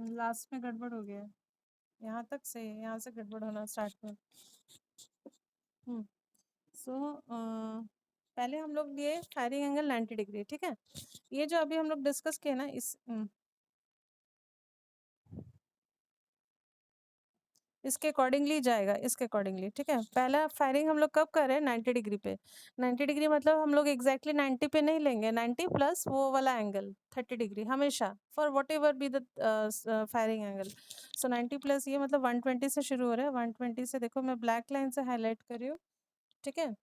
लास्ट में गड़बड़ हो गया है, यहाँ तक से, यहाँ से गड़बड़ होना स्टार्ट में। सो पहले हम लोग लिए फायरिंग एंगल 90 डिग्री। ठीक है, ये जो अभी हम लोग डिस्कस किए ना, इसके अकॉर्डिंगली जाएगा, इसके अकॉर्डिंगली। ठीक है, पहला फायरिंग हम लोग कब कर रहे हैं, 90 डिग्री पे। 90 डिग्री मतलब हम लोग एग्जैक्टली 90 पे नहीं लेंगे, 90 प्लस वो वाला एंगल 30 डिग्री हमेशा, for what ever be the firing angle. So 90 plus ये मतलब 120 से शुरू हो रहा है। 120 से देखो, मैं ब्लैक लाइन से हाईलाइट कर रही हूँ। ठीक है,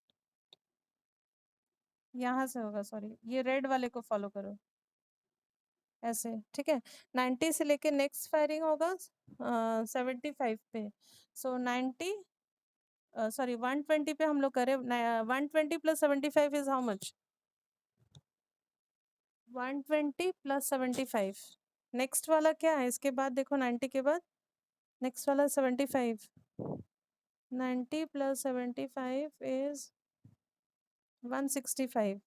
यहाँ से होगा, सॉरी, ये रेड वाले को फॉलो करो ऐसे। ठीक है, 90 से लेके नेक्स्ट फायरिंग होगा 75 पे। सो 90, सॉरी 120 पे हम लोग करें। 120 + 75 इज हाउ मच, 120 + 75। नेक्स्ट वाला क्या है इसके बाद, देखो 90 के बाद नेक्स्ट वाला 75। 90 + 75 इज 165।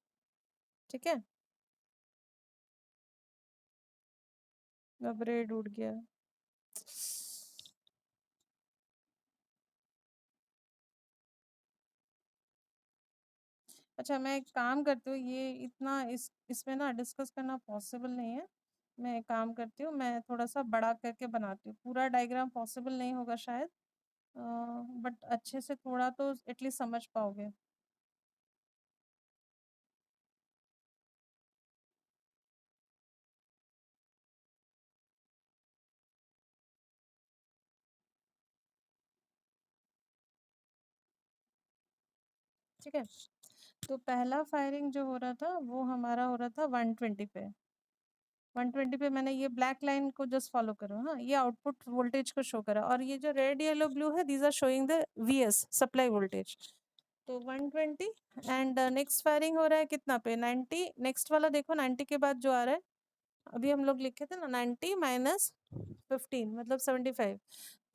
ठीक है, अब रेड उड़ गया। अच्छा, मैं एक काम करती हूँ, ये इतना इसमें ना डिस्कस करना पॉसिबल नहीं है। मैं एक काम करती हूँ, मैं थोड़ा सा बड़ा करके बनाती हूँ। पूरा डायग्राम पॉसिबल नहीं होगा शायद, बट अच्छे से थोड़ा तो एटलीस्ट समझ पाओगे। ठीक है, तो पहला फायरिंग जो हो रहा था वो हमारा हो रहा था 120 पे। 120 पे मैंने ये ब्लैक लाइन को जस्ट फॉलो करो, हाँ, ये आउटपुट वोल्टेज को शो करा, और ये जो रेड येलो ब्लू है these are showing the VS supply voltage. तो 120 एंड नेक्स्ट फायरिंग हो रहा है कितना पे, 90। नेक्स्ट वाला देखो 90 के बाद जो आ रहा है, अभी हम लोग लिखे थे ना 90 माइनस 15 मतलब 75।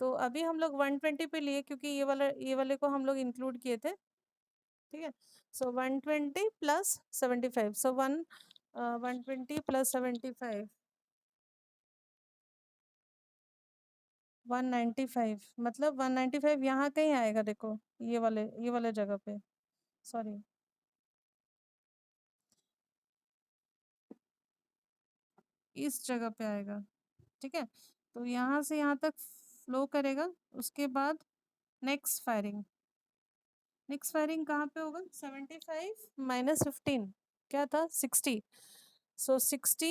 तो अभी हम लोग 120 पे लिए क्योंकि ये वाले को हम लोग इंक्लूड किए थे। ठीक है, सो 120 प्लस 75, सो 120 प्लस 75 195, मतलब 195 यहाँ कहीं आएगा, देखो ये वाले जगह पे, सॉरी, इस जगह पे आएगा। ठीक है, तो यहाँ से यहाँ तक फ्लो करेगा। उसके बाद नेक्स्ट फायरिंग, नेक्स्ट फायरिंग कहाँ पे होगा, 75 माइनस 15 क्या था, 60। सो 60,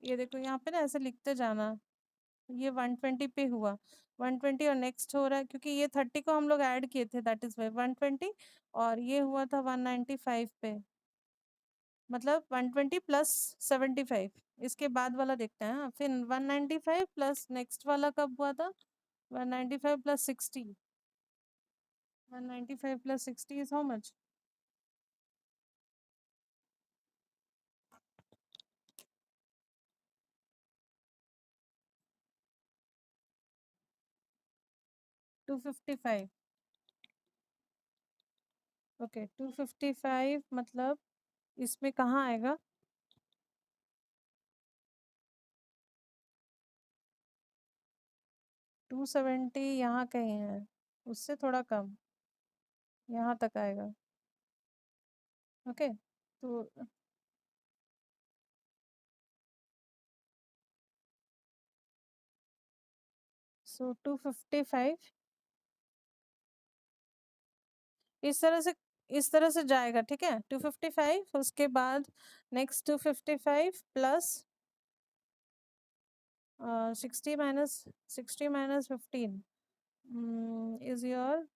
ये देखो यहाँ पे ना ऐसे लिखते जाना, ये 120 पे हुआ, 120 और नेक्स्ट हो रहा है क्योंकि ये 30 को हम लोग ऐड किए थे, दैट इज वाई 120, और ये हुआ था 195 पे, मतलब 120 प्लस 75। इसके बाद वाला देखते हैं, हाँ, फिर 195 प्लस नेक्स्ट वाला कब हुआ था, 195 plus 60, 195 plus 60 is how much, 255। Okay, 255 मतलब इसमें कहाँ आएगा, 270 यहाँ कहीं है, उससे थोड़ा कम, यहाँ तक आएगा। ओके, तो सो 255 इस तरह से, इस तरह से जाएगा। ठीक है, 255, उसके बाद next 255 plus 60 minus 15 is your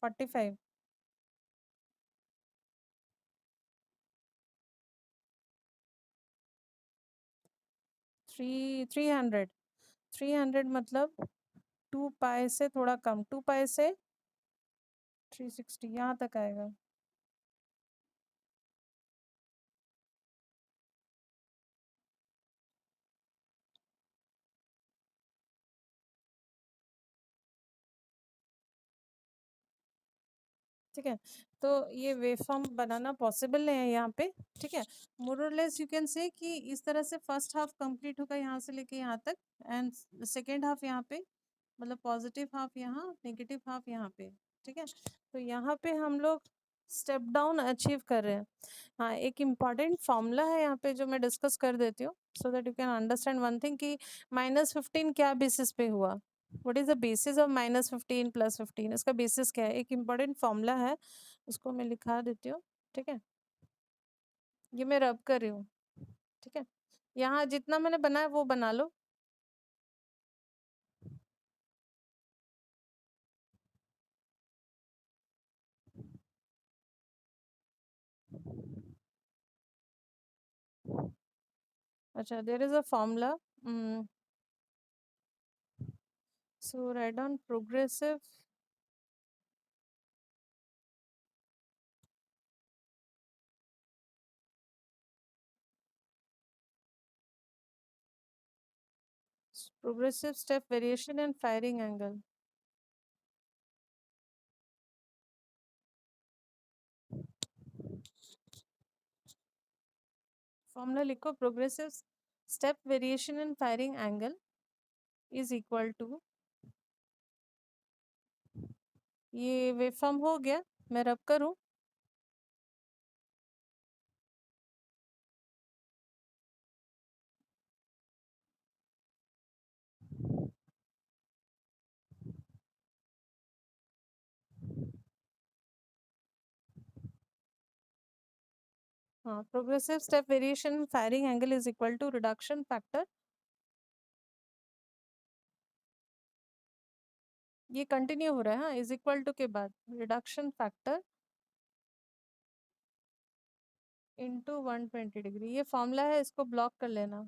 45। 300, 300 मतलब 2 पाई से थोड़ा कम, 2 पाई से 360 यहाँ तक आएगा। ठीक है, तो ये वेव फॉर्म बनाना पॉसिबल नहीं है यहाँ पे। ठीक है, मोर और लेस यू कैन से कि इस तरह से फर्स्ट हाफ कंप्लीट होगा यहाँ से लेके यहाँ तक, एंड सेकेंड हाफ यहाँ पे, मतलब पॉजिटिव हाफ यहाँ, नेगेटिव हाफ यहाँ पे। ठीक है, तो यहाँ पे हम लोग स्टेप डाउन अचीव कर रहे हैं। हाँ, एक इम्पॉर्टेंट फॉर्मूला है यहाँ पे जो मैं डिस्कस कर देती हूँ, सो that you can understand one thing कि -15 क्या बेसिस पे हुआ, what is the basis of -15 plus 15, इसका बेसिस क्या है, एक इम्पॉर्टेंट फॉर्मूला है, उसको मैं लिखा देती हूँ। ठीक है, ये मैं रब कर रही हूँ। ठीक है, यहाँ जितना मैंने बनाया वो बना लो। अच्छा, there is a formula, so write down progressive progressive step variation and firing angle। Formula लिखो, progressive step variation in firing angle is equal to, ये वेव फॉर्म हो गया, मैं रब करूं। हाँ, progressive step variation firing angle is equal to reduction factor, ये कंटिन्यू हो रहा है, हाँ, इज इक्वल टू के बाद रिडक्शन फैक्टर इनटू 120 डिग्री, ये फॉर्मूला है, इसको ब्लॉक कर लेना।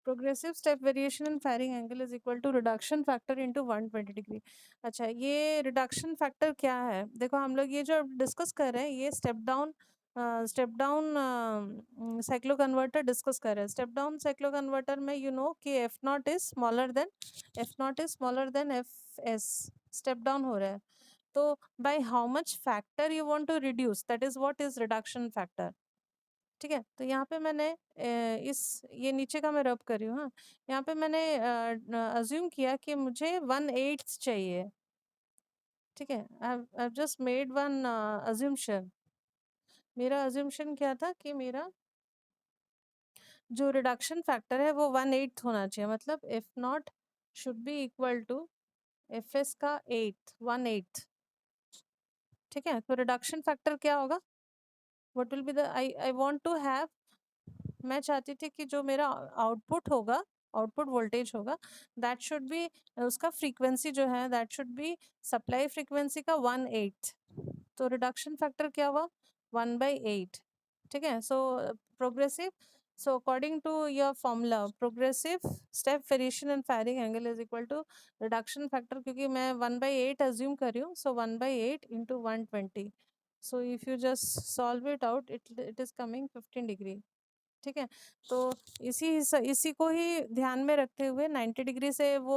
Progressive step variation in firing angle is equal to reduction factor into 120 degree. अच्छा, ये रिडक्शन फैक्टर क्या है? देखो हम लोग ये जो डिस्कस कर रहे हैं ये step down cyclo converter discuss कर रहे हैं। स्टेप डाउन साइक्लो कन्वर्टर में यू नो कि F not is smaller than F S, step down हो रहा है, तो by how much factor you want to reduce, that is what is reduction factor. ठीक है, तो यहाँ पे मैंने ये नीचे का मैं रब कर रही हूँ, हाँ, यहाँ पे मैंने अज्यूम किया कि मुझे 1/8 चाहिए। ठीक है, आई जस्ट मेड वन अज्यूमशन। मेरा अज्यूमशन क्या था कि मेरा जो रिडक्शन फैक्टर है वो 1/8 होना चाहिए, मतलब F not should be equal to F S का 1/8। ठीक है, तो रिडक्शन फैक्टर क्या होगा, what will be the I want to have, मैं चाहती थी कि जो मेरा आउटपुट होगा, आउटपुट वोल्टेज होगा, दैट शुड बी, उसका फ्रीक्वेंसी जो है that should be supply frequency का 1/8। तो रिडक्शन फैक्टर क्या हुआ, 1/8। ठीक है, so progressive, so according to your formula progressive step variation in firing angle is equal to reduction factor, क्योंकि मैं 1/8 assume कर रही हूँ, so 1/8 into 120, so if you just solve it out it is coming 15 degree। ठीक है, तो इसी को ही ध्यान में रखते हुए 90 डिग्री से वो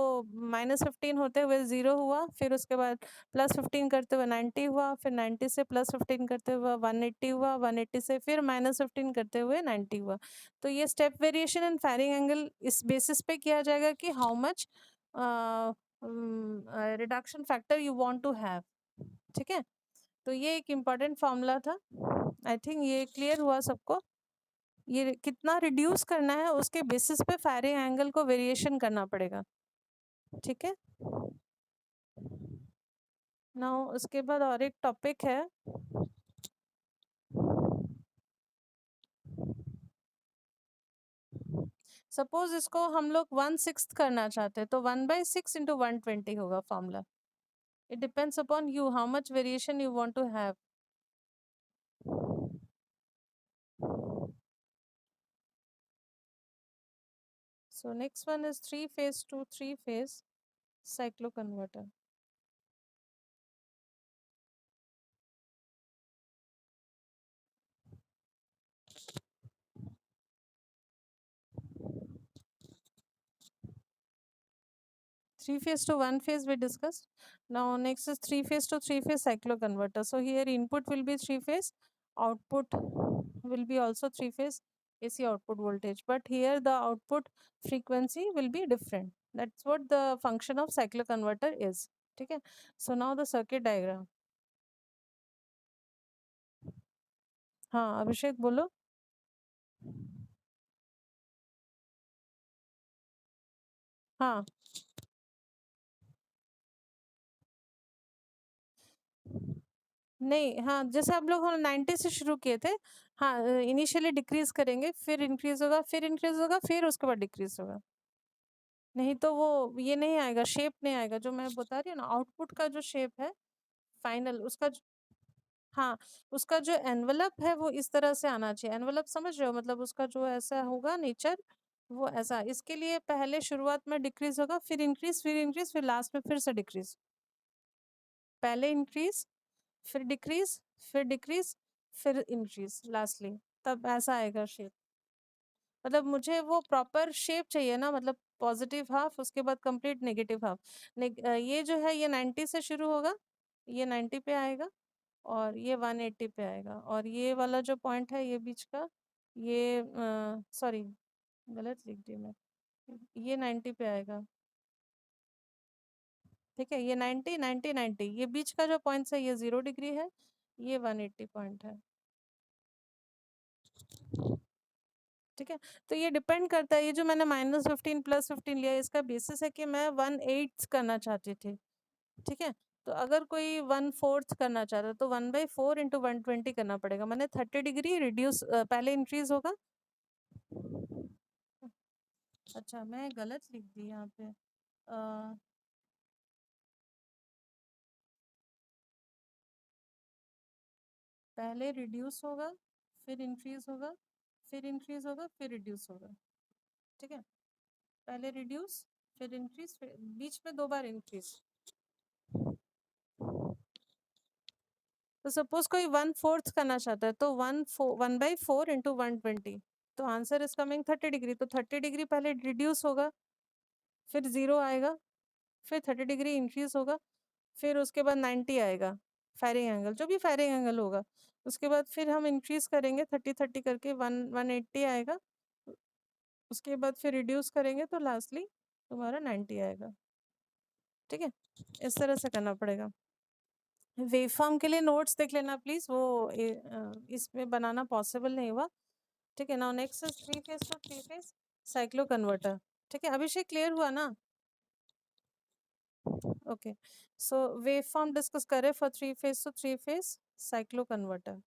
-15 होते हुए 0 हुआ, फिर उसके बाद +15 करते हुए 90 हुआ, फिर 90 से +15 करते हुए 180 हुआ, 180 से फिर -15 करते हुए 90 हुआ। तो ये step variation and firing angle इस बेसिस पे किया जाएगा कि how much reduction factor you want to have. ठीक है, तो ये एक इम्पॉर्टेंट फॉर्मूला था, आई थिंक ये क्लियर हुआ सबको। ये कितना रिड्यूस करना है उसके बेसिस पे फायरिंग एंगल को वेरिएशन करना पड़ेगा। ठीक है, नाउ उसके बाद और एक टॉपिक है, सपोज इसको हम लोग 1/6 करना चाहते हैं, तो 1/6 इंटू 120 होगा formula. It depends upon you how much variation you want to have. So next one is 3-phase to 3-phase cycloconverter. 3-phase to 1-phase we discussed. Now next is 3-phase to 3-phase cycloconverter. So here input will be 3-phase, output will be also 3-phase AC output voltage, but here the output frequency will be different. That's what the function of cycloconverter is. Okay, so now the circuit diagram. हाँ अभिषेक बोलो। हाँ नहीं, हाँ जैसे आप लोग हम 90 से शुरू किए थे, हाँ इनिशियली डिक्रीज करेंगे, फिर इंक्रीज होगा, फिर इंक्रीज होगा, फिर उसके बाद डिक्रीज होगा। नहीं तो वो ये नहीं आएगा, शेप नहीं आएगा, जो मैं बता रही हूँ ना, आउटपुट का जो शेप है फाइनल उसका हाँ उसका जो एनवलप है वो इस तरह से आना चाहिए। एनवलप समझ रहे हो, मतलब उसका जो ऐसा होगा नेचर वो ऐसा। इसके लिए पहले शुरुआत में डिक्रीज होगा, फिर इंक्रीज, फिर इंक्रीज, फिर लास्ट में फिर से डिक्रीज। पहले इंक्रीज, फिर डिक्रीज, फिर डिक्रीज, फिर इंक्रीज लास्टली, तब ऐसा आएगा शेप। मतलब मुझे वो प्रॉपर शेप चाहिए ना, मतलब पॉजिटिव हाफ, उसके बाद कंप्लीट नेगेटिव हाफ। ये जो है ये 90 से शुरू होगा, ये 90 पे आएगा, और ये 180 पे आएगा, और ये वाला जो पॉइंट है ये बीच का, ये सॉरी गलत लिख दी मैं, ये 90 पे आएगा। ठीक है, ये 90 90 90, ये बीच का जो पॉइंट है ये 0 डिग्री है, ये 180 पॉइंट है। ठीक है, तो ये डिपेंड करता है, ये जो मैंने -15 +15 लिया इसका बेसिस है कि मैं 1/8 करना चाहती थी। ठीक है, तो अगर कोई 1/4 करना चाहता है तो 1/4 इंटू 120 करना पड़ेगा, मैंने 30 डिग्री रिड्यूस पहले इंक्रीज होगा। अच्छा मैं गलत लिख दी यहाँ पे। पहले रिड्यूस होगा, फिर इंक्रीज होगा, फिर इंक्रीज होगा, फिर रिड्यूस होगा। ठीक है, पहले रिड्यूस फिर इंक्रीज, फिर बीच में 2 बार इंक्रीज। तो सपोज कोई 1/4 करना चाहता है तो 1/4 इंटू 120, तो आंसर इज कमिंग 30 डिग्री। तो 30 डिग्री पहले रिड्यूस होगा, फिर 0 आएगा, फिर 30 डिग्री इंक्रीज होगा, फिर उसके बाद 90 आएगा फायरिंग एंगल, जो भी फायरिंग एंगल होगा। उसके बाद फिर हम इंक्रीज करेंगे 30 करके 180 आएगा। उसके बाद फिर रिड्यूस करेंगे तो लास्टली तुम्हारा 90 आएगा। ठीक है, इस तरह से करना पड़ेगा। वेवफॉर्म के लिए नोट्स देख लेना प्लीज, वो इसमें बनाना पॉसिबल नहीं हुआ। ठीक है, now next is 3 phase two 3 phase cyclo converter. ठीक है, अभिषेक क्लियर हुआ ना? ओके, सो वेवफॉर्म डिस्कस करें for 3 phase two 3 phase cyclo converter.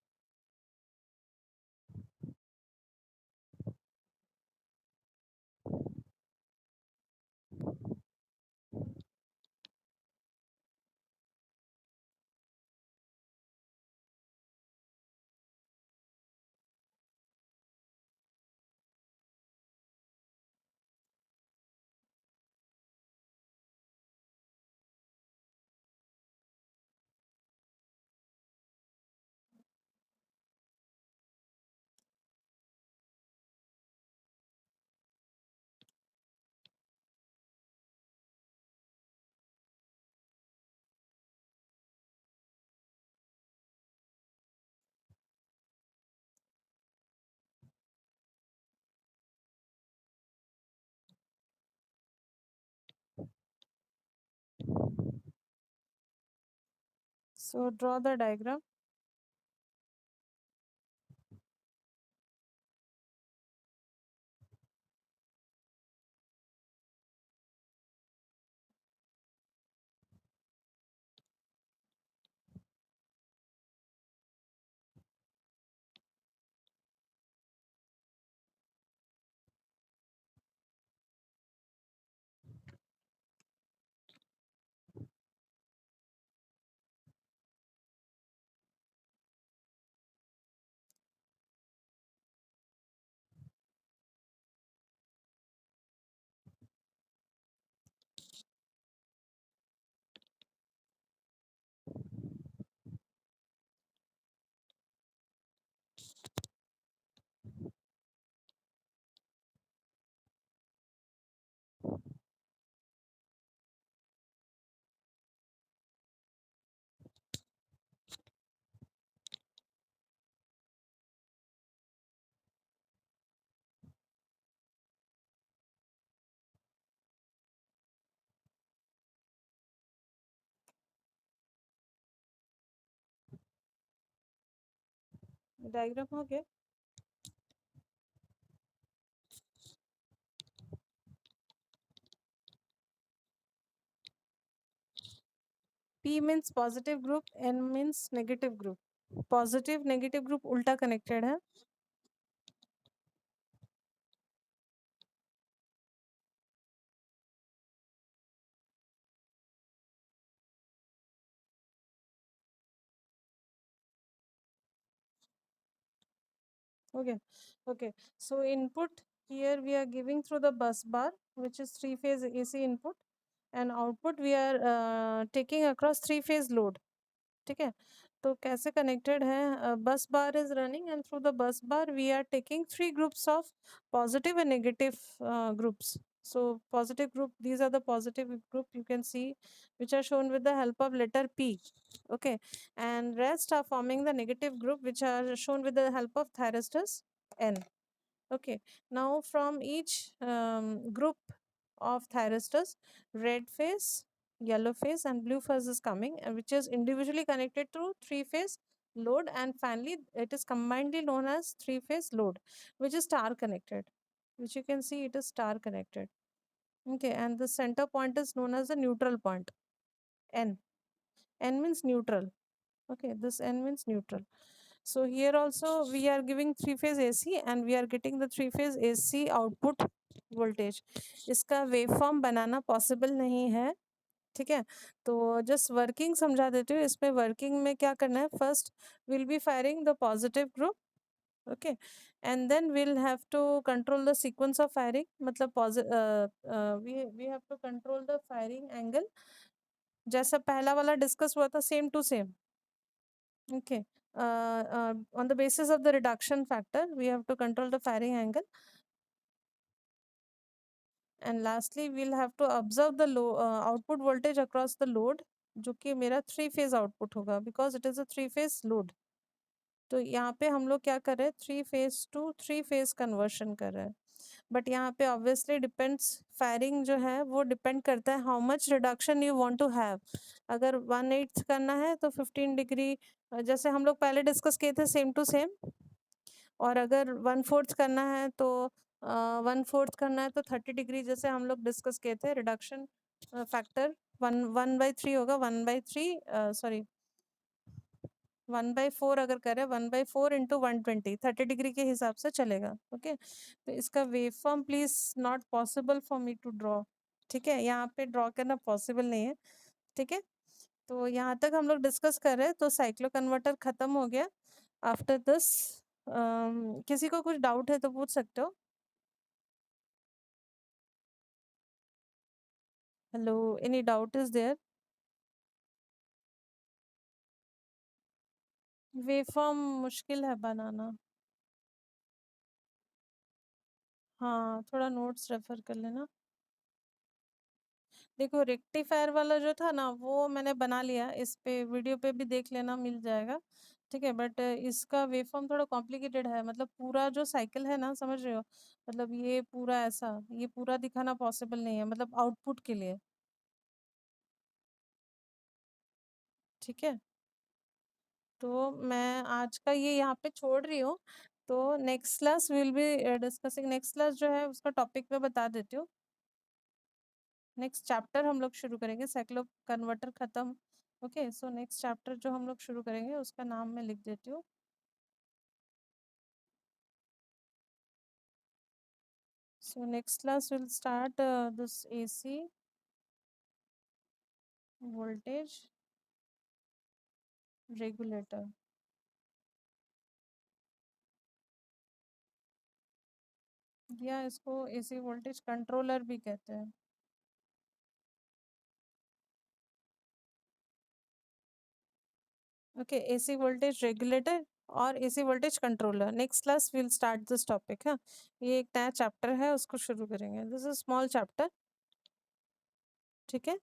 So draw the diagram. Diagram हो गया? P means positive group, N means negative group. Positive negative group उल्टा कनेक्टेड है। Okay, okay, so input here we are giving through the bus bar, which is 3 phase AC input, and output we are taking across 3 phase load. ठीक है, तो कैसे कनेक्टेड है? Bus bar is running and through the bus bar we are taking 3 groups of positive and negative groups. So positive group, these are the positive group you can see, which are shown with the help of letter P. Okay, and rest are forming the negative group, which are shown with the help of thyristors N. Okay, now from each group of thyristors, red phase, yellow phase and blue phase is coming, which is individually connected to 3 phase load, and finally it is combinedly known as 3 phase load, which is star connected, which you can see it is star connected. Okay, and the center point is known as the neutral point N. N means neutral. Okay, this N means neutral. So here also we are giving 3-phase AC and we are getting the 3-phase AC output voltage. इसका वेवफॉर्म बनाना पॉसिबल नहीं है, ठीक है। तो जस्ट वर्किंग समझा देती हूँ। इसमें वर्किंग में क्या करना है, first will be firing the positive group, okay, and then will have to control the sequence of firing, मतलब we have to control the firing angle, जैसा पहला वाला डिस्कस हुआ था, same to same, okay. On the basis of the reduction factor we have to control the firing angle, and lastly we'll have to observe the output voltage across the load, जो कि मेरा 3-phase output होगा, because it is a 3-phase load. तो यहाँ पे हम लोग क्या कर रहे हैं, 3-phase to 3-phase कन्वर्शन कर रहे हैं, बट यहाँ पे ऑब्वियसली डिपेंड्स, फायरिंग जो है वो डिपेंड करता है how much reduction you want to have. अगर 1/8 करना है तो 15 डिग्री, जैसे हम लोग पहले डिस्कस किए थे, सेम टू सेम, और अगर 1/4 करना है तो 1/4 करना है तो 30 डिग्री, जैसे हम लोग डिस्कस किए थे, रिडक्शन फैक्टर 1/3 होगा, 1/3 सॉरी 1/4 अगर करें, 1/4 इंटू 120, 30 डिग्री के हिसाब से चलेगा, ओके। तो इसका wave form please not possible for me to draw, ठीक है, यहाँ पे ड्रॉ करना पॉसिबल नहीं है, ठीक है। तो यहाँ तक हम लोग डिस्कस कर रहे हैं, तो साइक्लो कन्वर्टर खत्म हो गया। आफ्टर दिस किसी को कुछ डाउट है तो पूछ सकते हो। Hello, any doubt is there? Waveform मुश्किल है बनाना। हाँ, थोड़ा नोट्स रेफर कर लेना। देखो, रेक्टिफायर वाला जो था ना वो मैंने बना लिया, इस पे वीडियो पे भी देख लेना, मिल जाएगा, ठीक है। बट इसका वेवफॉर्म थोड़ा कॉम्प्लिकेटेड है, मतलब पूरा जो साइकिल है ना, समझ रहे हो, मतलब ये पूरा ऐसा, ये पूरा दिखाना पॉसिबल नहीं है, मतलब आउटपुट के लिए, ठीक है। तो मैं आज का ये यहाँ पे छोड़ रही हूँ, तो next class will be discussing, next class जो है उसका टॉपिक मैं बता देती हूँ। नेक्स्ट चैप्टर हम लोग शुरू करेंगे, साइक्लो कन्वर्टर खत्म, ओके। सो नेक्स्ट चैप्टर जो हम लोग शुरू करेंगे उसका नाम मैं लिख देती हूँ। So next class will start this AC voltage regulator, या इसको AC वोल्टेज कंट्रोलर भी कहते हैं, ओके। AC वोल्टेज रेगुलेटर और AC voltage controller, next class will start this topic, हाँ। ये एक नया चैप्टर है, उसको शुरू करेंगे, दिस इज स्मॉल चैप्टर, ठीक है,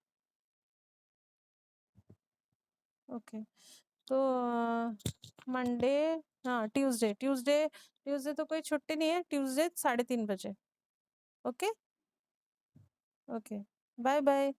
ओके। तो मंडे, हाँ, ट्यूसडे ट्यूसडे ट्यूसडे तो कोई छुट्टी नहीं है, ट्यूसडे 3:30 बजे, ओके, ओके, बाय बाय।